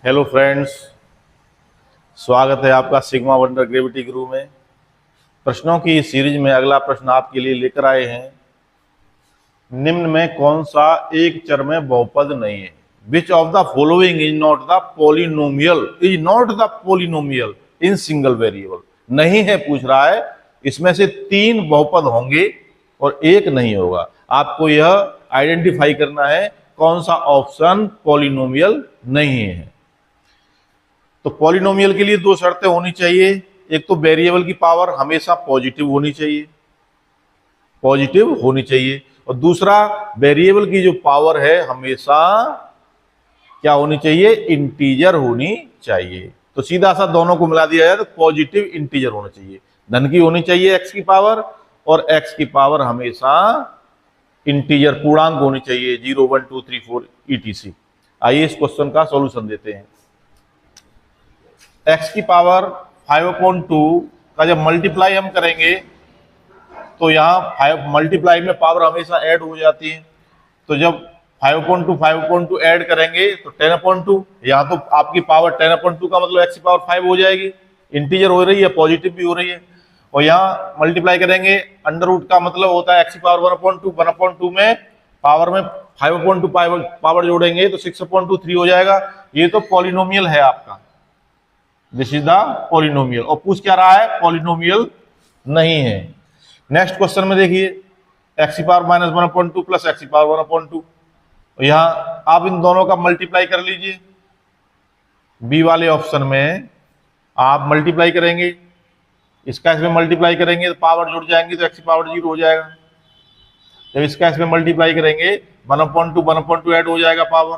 Hello friends, स्वागत है आपका सिग्मा वंडर ग्रेविटी गुरु में। प्रश्नों की इस सीरीज में अगला प्रश्न आपके लिए लेकर आए हैं। निम्न में कौन सा एक चर में बहुपद नहीं है? Which of the following is not the polynomial in single variable. नहीं है पूछ रहा है, इसमें से 3 बहुपद होंगे और एक नहीं होगा। आपको यह आइडेंटिफाई करना है कौन सा ऑप्शन पॉलिनोमियल नहीं है। तो पॉलिनोमियल के लिए 2 शर्तें होनी चाहिए। एक तो वेरिएबल की पावर हमेशा पॉजिटिव होनी चाहिए, और दूसरा वेरिएबल की जो पावर है हमेशा क्या होनी चाहिए? इंटीजर होनी चाहिए। तो सीधा सा दोनों को मिला दिया जाए तो पॉजिटिव इंटीजर होना चाहिए। धन की होनी चाहिए एक्स की पावर, और एक्स की पावर हमेशा इंटीजर पूर्णांक होनी चाहिए, 0 1 2 3 4 ETC। आइए इस क्वेश्चन का सॉल्यूशन देते हैं। x की पावर 5/2 का जब मल्टीप्लाई हम करेंगे तो यहाँ 5 मल्टीप्लाई में पावर हमेशा ऐड हो जाती है। तो जब 5/2 ऐड करेंगे तो 10/2, यहाँ तो आपकी पावर 10/2 का मतलब x की पावर 5 हो जाएगी। इंटीजर हो रही है, पॉजिटिव भी हो रही है। और यहाँ मल्टीप्लाई करेंगे, अंडर रूट का मतलब होता है x की पावर 1/2 में पावर में 5/2 पावर जोड़ेंगे तो 6/3 हो जाएगा। ये तो पॉलिनोमियल है आपका, दिस इज द पॉलिनोमियल। और पूछ क्या रहा है? पॉलिनोमियल नहीं है। नेक्स्ट क्वेश्चन में देखिए, x की पावर -1/2 प्लस x की पावर 1/2। यहां आप इन दोनों का मल्टीप्लाई कर लीजिए। बी वाले ऑप्शन में आप मल्टीप्लाई करेंगे, इसका इसमें मल्टीप्लाई करेंगे तो पावर जुड़ जाएंगे तो x की पावर 0 हो जाएगा। जब इसका इसमें मल्टीप्लाई करेंगे 1/2 ऐड हो जाएगा पावर,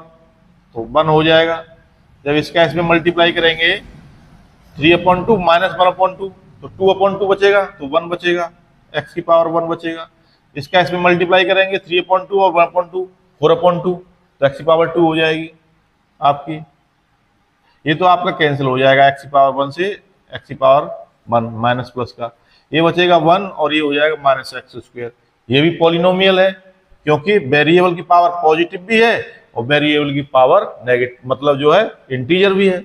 तो 1 हो जाएगा। जब इसका इसमें मल्टीप्लाई करेंगे 3/2 -1/2 तो 2/2 बचेगा, तो 1 बचेगा, x की पावर 1 बचेगा। इसका इसमें मल्टीप्लाई करेंगे 3/2 और 1/2 4/2 तो x की पावर 2 हो जाएगी आपकी। ये तो आपका कैंसिल हो जाएगा, x की पावर 1 से x की पावर 1 माइनस प्लस का, ये बचेगा 1 और ये हो जाएगा -x²। ये भी पॉलिनोमियल है क्योंकि वेरिएबल की पावर पॉजिटिव भी है और वेरिएबल की पावर नेगेटिव मतलब जो है इंटीजर भी है।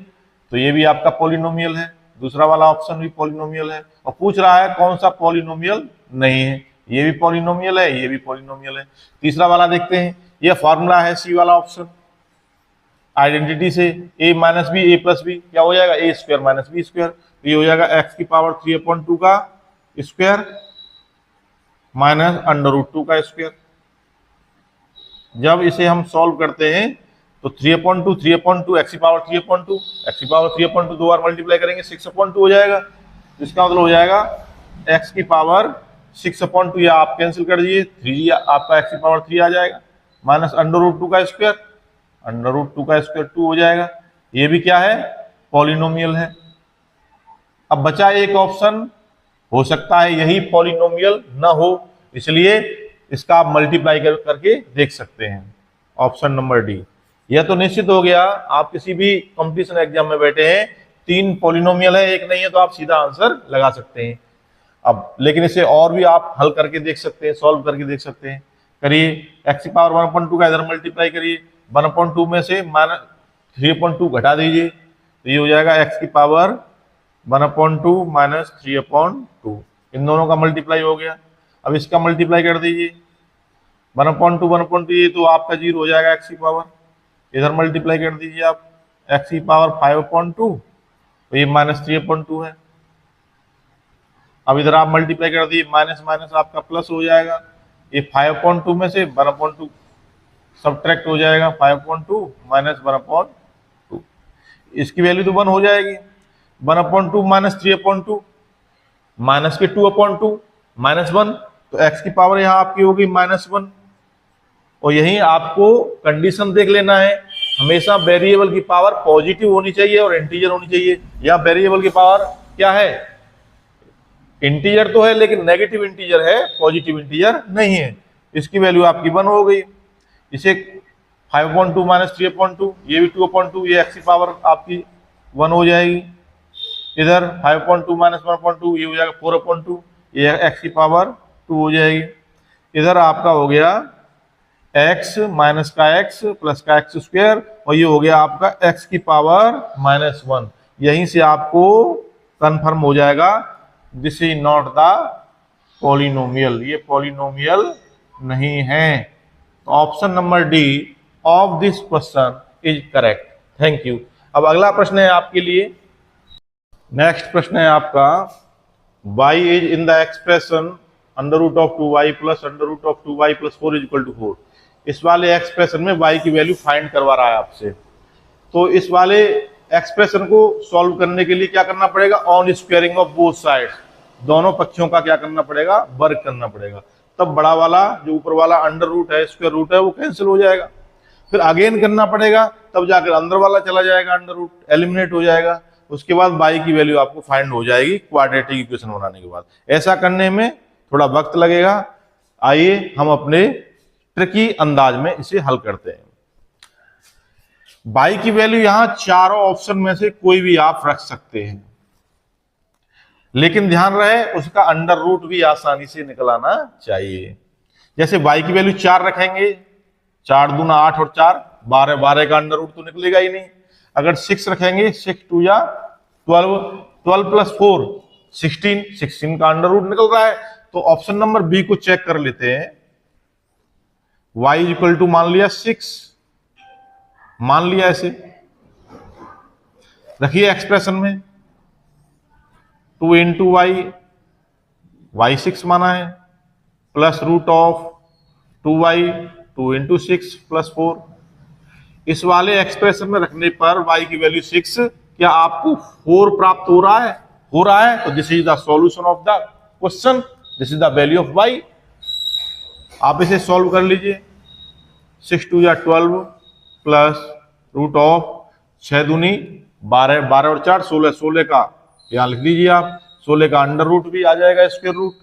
तो ये भी आपका पॉलिनोमियल है, दूसरा वाला ऑप्शन भी पॉलिनोमियल है। और पूछ रहा है कौन सा पॉलिनोमियल नहीं है। ये भी पॉलिनोमियल है, ये भी पॉलिनोमियल है। तीसरा वाला देखते हैं, ये फॉर्मूला है सी वाला ऑप्शन, आइडेंटिटी से a minus B a plus B क्या हो जाएगा? a² minus b²। तो ये हो जाएगा x की पावर 3/2 का स्क्वायर माइनस √2 का स्क्वायर। जब इसे हम सॉल्व करते हैं तो 3/2 x की पावर 3/2, x की पावर 3/2 दो बार मल्टीप्लाई करेंगे 6/2 हो जाएगा। इसका मतलब हो जाएगा x की पावर 6/2, या आप कैंसिल कर दीजिए 3, आपका x की पावर 3 आ जाएगा माइनस √2 का स्क्वायर, √2 का स्क्वायर 2 हो जाएगा। ये भी क्या है? पॉलिनोमियल है। अब बचा एक ऑप्शन, हो सकता है यही पॉलिनोमियल ना हो, इसलिए इसका आप मल्टीप्लाई करके देख सकते हैं। Option number D. यह तो निश्चित हो गया, आप किसी भी कंपटीशन एग्जाम में बैठे हैं, 3 पॉलिनोमियल है, एक नहीं है, तो आप सीधा आंसर लगा सकते हैं। अब लेकिन इसे और भी आप हल करके देख सकते हैं, सॉल्व करके देख सकते हैं। करिए, x की पावर 1/2 का इधर मल्टीप्लाई करिए, 1/2 में से -3/2 घटा दीजिए तो ये हो जाएगा x की पावर 1/2 माइनस 3/2। इन दोनों का मल्टीप्लाई हो गया। अब इसका मल्टीप्लाई कर दीजिए, 1/2 ये तो आपका 0 हो जाएगा x की पावर। इधर मल्टीप्लाई कर दीजिए आप, x की पावर 5/2 तो ये -3/2 है। अब इधर आप मल्टीप्लाई कर दिए, माइनस माइनस आपका प्लस हो जाएगा। ये 5/2 में से 1/2 सब्ट्रैक्ट हो जाएगा, 5/2 माइनस 1/2, इसकी वैल्यू तो 1 हो जाएगी। 1/2 माइनस 3/2 माइनस के 2/2 -1, तो x की पावर यहाँ आपकी होगी -1। और यही आपको कंडीशन देख लेना है, हमेशा वेरिएबल की पावर पॉजिटिव होनी चाहिए और इंटीजर होनी चाहिए। यहाँ वेरिएबल की पावर क्या है? इंटीजर तो है लेकिन नेगेटिव इंटीजर है, पॉजिटिव इंटीजर नहीं है। इसकी वैल्यू आपकी 1 हो गई। इसे 5/2 माइनस 3/2, ये भी 2/2, ये x की पावर आपकी 1 हो जाएगी। इधर 5/2 माइनस 1/2 ये हो जाएगा 4/2, ये x की पावर 2 हो जाएगी। इधर आपका हो गया x माइनस का x प्लस का x स्क्वायर, और ये हो गया आपका x की पावर -1। यहीं से आपको कंफर्म हो जाएगा this is not the polynomial, ये पॉलिनोमियल नहीं है। तो option number D of this question is correct. Thank you. अब अगला प्रश्न है आपके लिए, नेक्स्ट प्रश्न है आपका, y is in the expression under root of 2y plus under root of 2y plus 4 is equal to 4। इस वाले एक्सप्रेशन में y की वैल्यू फाइंड करवा रहा है आपसे। तो इस वाले एक्सप्रेशन को सॉल्व करने के लिए क्या करना पड़ेगा, on squaring of both sides, दोनों पक्षों का क्या करना पड़ेगा, वर्ग करना पड़ेगा। तब बड़ा वाला जो ऊपर वाला अंडर रूट है, स्क्वायर रूट है, वो कैंसिल हो जाएगा। फिर अगेन करना पड़ेगा, तब जाकर अंदर वाला चला जाएगा, अंडर रूट एलिमिनेट हो जाएगा। उसके बाद y की वैल्यू आपको फाइंड हो जाएगी क्वाड्रेटिक इक्वेशन बनाने के बाद। ऐसा करने में थोड़ा वक्त लगेगा। आइए हम अपने ट्रिकी अंदाज में इसे हल करते हैं। y की वैल्यू यहां चारों ऑप्शन में से कोई भी आप रख सकते हैं, लेकिन ध्यान रहे उसका अंडर रूट भी आसानी से निकल आना चाहिए। जैसे y की वैल्यू 4 रखेंगे, 4 दूना 8 और 4 12, 12 का अंडर रूट तो निकलेगा ही नहीं। अगर 6 रखेंगे, 6 2 या 12, 12 प्लस 4 16, 16 का अंडर रूट निकल रहा है। तो ऑप्शन नंबर बी को चेक कर लेते हैं। y इज इक्वल टू मान लिया 6, मान लिया, ऐसे रखिए एक्सप्रेशन में 2 इंटू y 6 माना है, plus root of 2y 2 into 6 plus 4। इस वाले एक्सप्रेशन में रखने पर y की वैल्यू 6, क्या आपको 4 प्राप्त हो रहा है? हो रहा है। तो this is the solution of the question, this is the value of y। आप इसे सॉल्व कर लीजिए। 6 2 या 12 प्लस रूट ऑफ 6 दूनी 12, 12 और 4 16, 16 का यहां लिख दीजिए आप, 16 का अंडर रूट भी आ जाएगा, स्क्वायर रूट।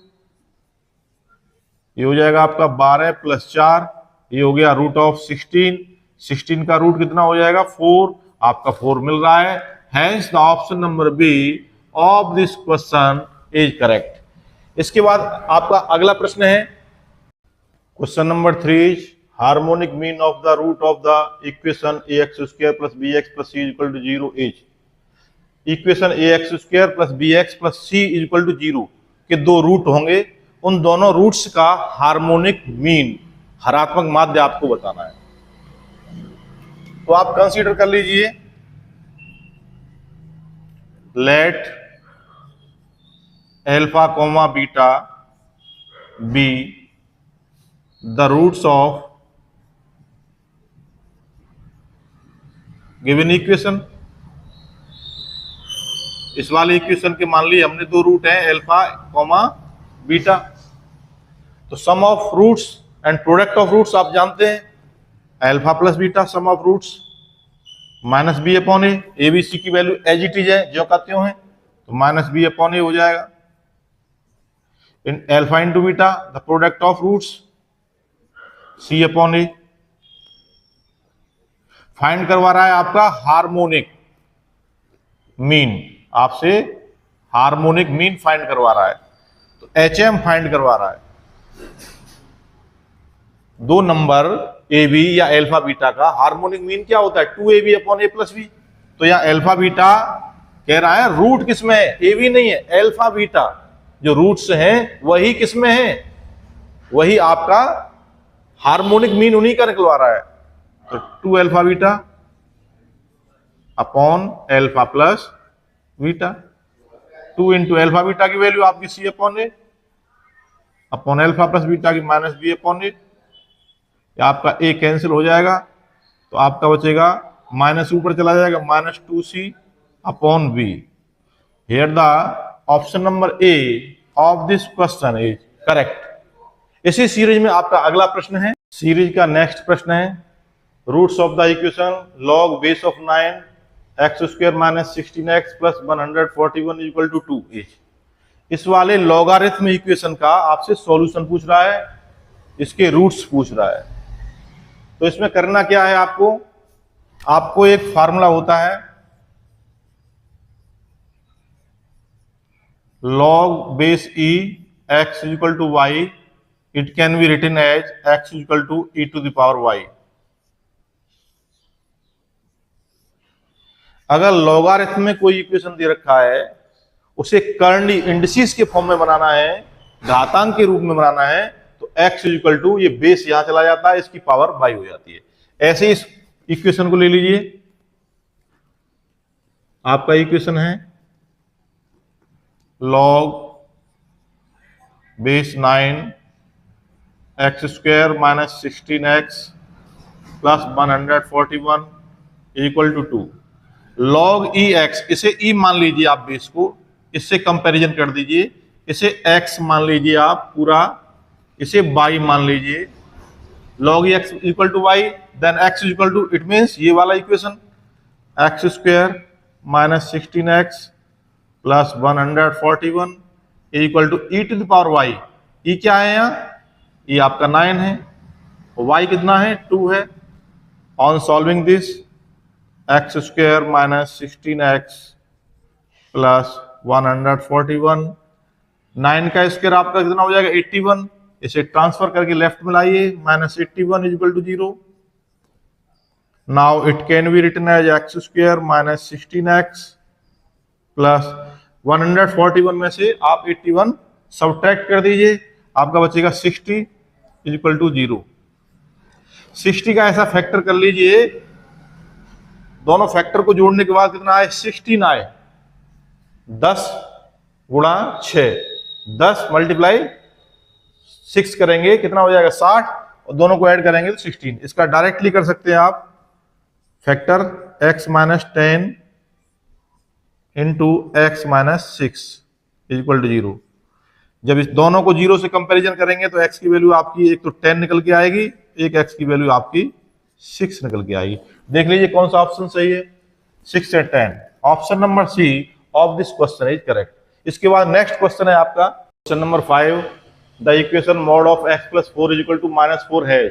ये हो जाएगा आपका 12 प्लस 4, ये हो गया रूट ऑफ 16, 16 का रूट कितना हो जाएगा 4, आपका 4 मिल रहा है। Hence the option number B of this question is correct. इसके बाद आपका अगला प्रश्न है, question number 3 is harmonic mean of the root of the equation ax square plus bx plus c equal to 0 is. Equation ax square plus bx plus c equal to 0 के दो root होंगे, उन दोनों रूट्स का harmonic mean, हरात्मक माध्य आपको बताना है। तो आप कंसीडर कर लीजिए, let alpha comma beta be the roots of given equation. इस वाले इक्वेशन के मान ली हमने दो रूट हैं, एल्फा कॉमा बीटा। तो sum of roots and product of roots आप जानते हैं, alpha plus beta sum of roots minus B upon A B C की वैल्यू एज इट इज है, जो का त्यों है, तो माइनस बी अपॉन ए हो जाएगा। इन alpha into beta the product of roots C upon A. Find करवा रहा है आपका हार्मोनिक मीन, आपसे हार्मोनिक मीन फाइंड करवा रहा है। तो HM फाइंड करवा रहा है। दो नंबर ए बी या एल्फा बीटा का हार्मोनिक मीन क्या होता है, 2ab अपॉन ए प्लस बी। तो यहां एल्फा बीटा कह रहा है रूट किसमें है, ए बी नहीं है, एल्फा बीटा जो रूट्स हैं वही किसमें है, वही आपका हार्मोनिक मीन उन्हीं का निकलवा रहा है। तो 2 alpha beta upon alpha plus beta, 2 into alpha beta की वैल्यू आपकी सी अपॉन ए अपॉन एल्फा प्लस बीटा की माइनस बी अपॉन ए। आपका ए कैंसिल हो जाएगा, तो आपका बचेगा माइनस ऊपर चला जाएगा minus 2c upon B. Here the option number A of this question is correct. इसी सीरीज में आपका अगला प्रश्न है, सीरीज का नेक्स्ट प्रश्न है, roots of the equation log base of 9 X square minus 16x plus 141 equal to 2 is. इस वाले लॉगारिथम इक्वेशन का आपसे सॉल्यूशन पूछ रहा है, इसके रूट्स पूछ रहा है। तो इसमें करना क्या है, आपको एक फार्मूला होता है log base E X equal to Y it can be written as x equal to e to the power y। अगर लॉगारिथम में कोई इक्वेशन दे रखा है, उसे कर्नली इंडिसेस के फॉर्म में बनाना है, घातांक के रूप में बनाना है, तो x इक्वल टू, ये बेस यहां चला जाता है, इसकी पावर y हो जाती है। ऐसे इस इक्वेशन को ले लीजिए, आपका इक्वेशन है log base 9 x square minus 16x plus 141 equal to 2। log ex, इसे e मान लीजिए आप बेस को, इससे कंपैरिजन कर दीजिए, इसे x मान लीजिए आप पूरा, इसे y मान लीजिए। log ex equal to y, then x equal to, it means ये वाला equation x square minus 16x plus 141 equal to e to the power y। e क्या है यहाँ? e आपका 9 है, y कितना है? 2 है। On solving this x square minus 16x plus 141, 9 का स्क्वायर आपका कितना हो जाएगा? 81। इसे ट्रांसफर करके लेफ्ट में लाइए, minus 81 equal to 0। Now it can be written as x square minus 16x plus 141 में से आप 81 सब्ट्रैक्ट कर दीजिए, आपका बचेगा 60 इक्वल टू 0। 60 का ऐसा फैक्टर कर लीजिए, दोनों फैक्टर को जोड़ने के बाद कितना आए? 16 आए। 10 गुणा 6, 10 मल्टीप्लाई 6 करेंगे, कितना हो जाएगा? 60, और दोनों को ऐड करेंगे तो 16। इसका डायरेक्टली कर सकते हैं आप, factor x minus 10 into X minus 6 equal to 0। जब इस दोनों को 0 से कंपैरिजन करेंगे तो x की वैल्यू आपकी एक तो 10 निकल के आएगी, एक x की वैल्यू आपकी 6 निकल के आएगी। देख लीजिए कौन सा ऑप्शन सही है, 6 से 10। Option number C of this question is correct. इसके बाद नेक्स्ट क्वेश्चन है आपका question number 5। The equation mod of x plus 4 is equal to minus 4 है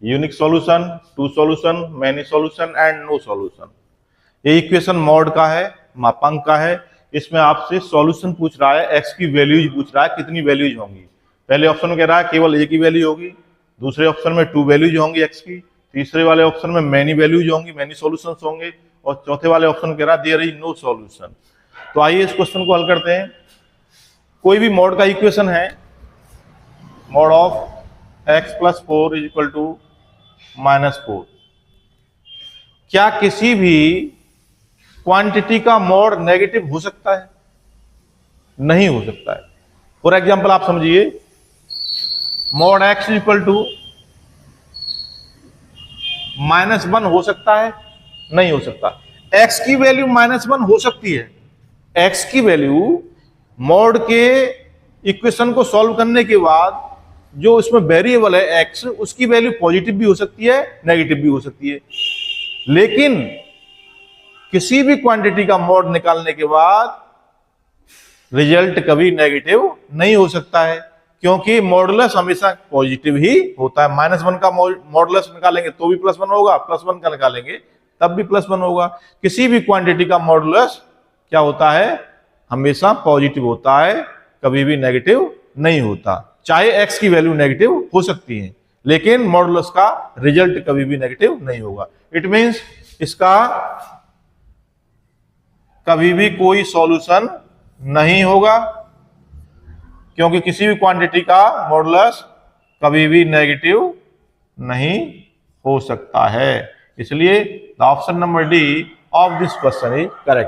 unique solution, two solution, many solution and no solution. ये equation mod का है, मापांक का है। इसमें आपसे सॉल्यूशन पूछ रहा है, x की वैल्यूज पूछ रहा है, कितनी वैल्यूज होंगी। पहले ऑप्शन में कह रहा है केवल एक ही वैल्यू होगी, दूसरे ऑप्शन में 2 वैल्यूज होंगी x की, तीसरे वाले ऑप्शन में मैनी वैल्यूज होंगी, मैनी सॉल्यूशंस होंगे, और चौथे वाले ऑप्शन कह रहा है देयर इज नो सॉल्यूशन। तो आइए इस क्वेश्चन को हल करते हैं। कोई भी मॉड का इक्वेशन है, mod of x plus 4 is equal to minus 4। क्या किसी भी क्वांटिटी का मॉड नेगेटिव हो सकता है? नहीं हो सकता है। फॉर एग्जांपल आप समझिए, मॉड x इक्वल टू -1 हो सकता है? नहीं हो सकता। x की वैल्यू -1 हो सकती है। x की वैल्यू मॉड के इक्वेशन को सॉल्व करने के बाद जो इसमें वेरिएबल है x, उसकी वैल्यू पॉजिटिव भी हो सकती है, नेगेटिव भी हो सकती है। लेकिन किसी भी क्वांटिटी का मॉड निकालने के बाद रिजल्ट कभी नेगेटिव नहीं हो सकता है, क्योंकि मॉडुलस हमेशा पॉजिटिव ही होता है। -1 का मॉडुलस निकालेंगे तो भी +1 होगा, +1 का निकालेंगे तब भी +1 होगा। किसी भी क्वांटिटी का मॉडुलस क्या होता है? हमेशा पॉजिटिव होता है, कभी भी नेगेटिव नहीं होता। चाहे x की वैल्यू नेगेटिव हो सकती है, लेकिन मॉडुलस का रिजल्ट कभी भी नेगेटिव नहीं होगा। इट मींस इसका कभी भी कोई सॉल्यूशन नहीं होगा, क्योंकि किसी भी क्वांटिटी का मॉडुलस कभी भी नेगेटिव नहीं हो सकता है। इसलिए the option number D of this question is correct.